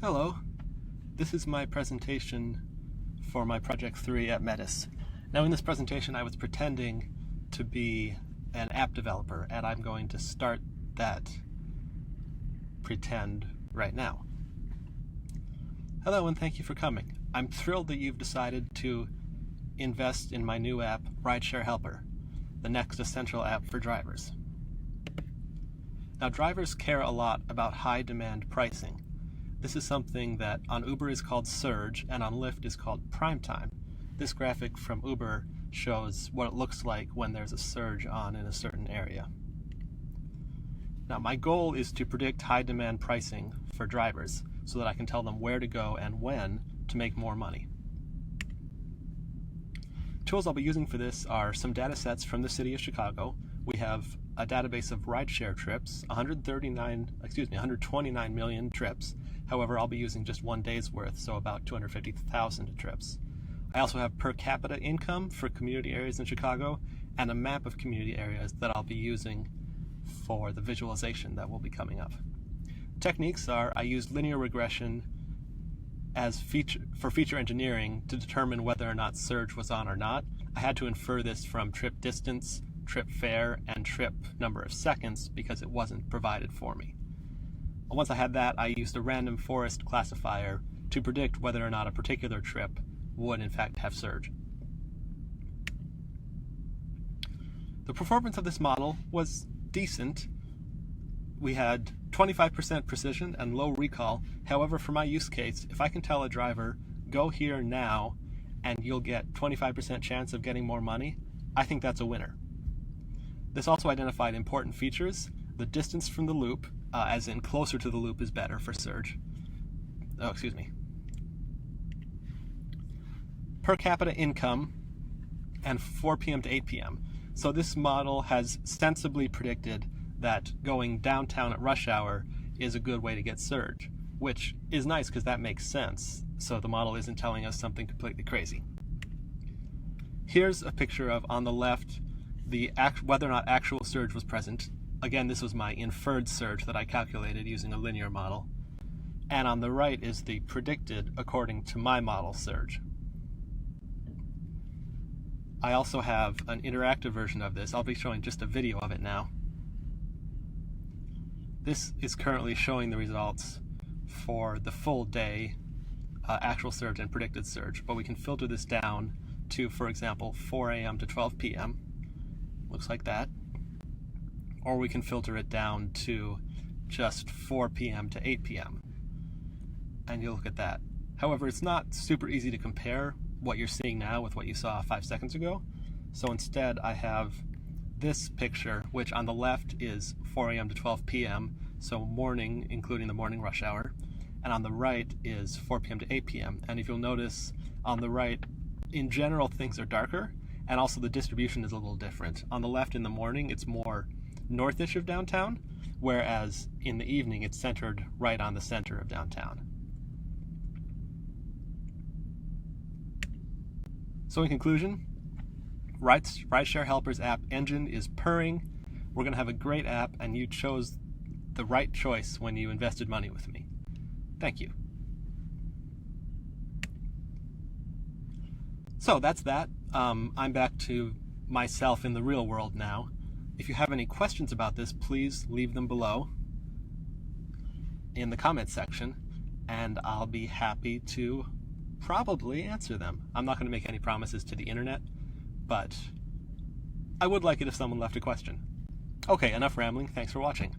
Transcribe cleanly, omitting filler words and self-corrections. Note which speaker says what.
Speaker 1: Hello, this is my presentation for my Project 3 at Metis. Now in this presentation I was pretending to be an app developer, and I'm going to start that pretend right now. Hello and thank you for coming. I'm thrilled that you've decided to invest in my new app, Rideshare Helper, the next essential app for drivers. Now drivers care a lot about high demand pricing. This is something that on Uber is called surge and on Lyft is called prime time. This graphic from Uber shows what it looks like when there's a surge on in a certain area. Now my goal is to predict high demand pricing for drivers so that I can tell them where to go and when to make more money. Tools I'll be using for this are some data sets from the city of Chicago. We have a database of rideshare trips, 129 million trips. However, I'll be using just 1 day's worth, so about 250,000 trips. I also have per capita income for community areas in Chicago and a map of community areas that I'll be using for the visualization that will be coming up. Techniques are I used linear regression as for feature engineering to determine whether or not surge was on or not. I had to infer this from trip distance, trip fare, and trip number of seconds because it wasn't provided for me. Once I had that, I used a random forest classifier to predict whether or not a particular trip would in fact have surge. The performance of this model was decent. We had 25% precision and low recall. However, for my use case, if I can tell a driver, go here now and you'll get 25% chance of getting more money, I think that's a winner. This also identified important features. The distance from the loop, as in closer to the loop, is better for surge. Per capita income and 4 p.m. to 8 p.m. So this model has sensibly predicted that going downtown at rush hour is a good way to get surge, which is nice because that makes sense. So the model isn't telling us something completely crazy. Here's a picture of, on the left, whether or not actual surge was present. Again, this was my inferred surge that I calculated using a linear model. And on the right is the predicted according to my model surge. I also have an interactive version of this. I'll be showing just a video of it now. This is currently showing the results for the full day actual surge and predicted surge, but we can filter this down to, for example, 4 a.m. to 12 p.m. Looks like that. Or we can filter it down to just 4 p.m. to 8 p.m. And you look at that. However, it's not super easy to compare what you're seeing now with what you saw 5 seconds ago. So instead I have this picture, which on the left is 4 a.m. to 12 p.m., so morning, including the morning rush hour, and on the right is 4 p.m. to 8 p.m. And if you'll notice, on the right, in general, things are darker, and also the distribution is a little different. On the left in the morning, it's more northish of downtown, whereas in the evening, it's centered right on the center of downtown. So in conclusion, Rideshare Helper's app engine is purring. We're going to have a great app, and you chose the right choice when you invested money with me. Thank you. So that's that. I'm back to myself in the real world now. If you have any questions about this, please leave them below in the comments section, and I'll be happy to probably answer them. I'm not going to make any promises to the internet, but I would like it if someone left a question. Okay, enough rambling. Thanks for watching.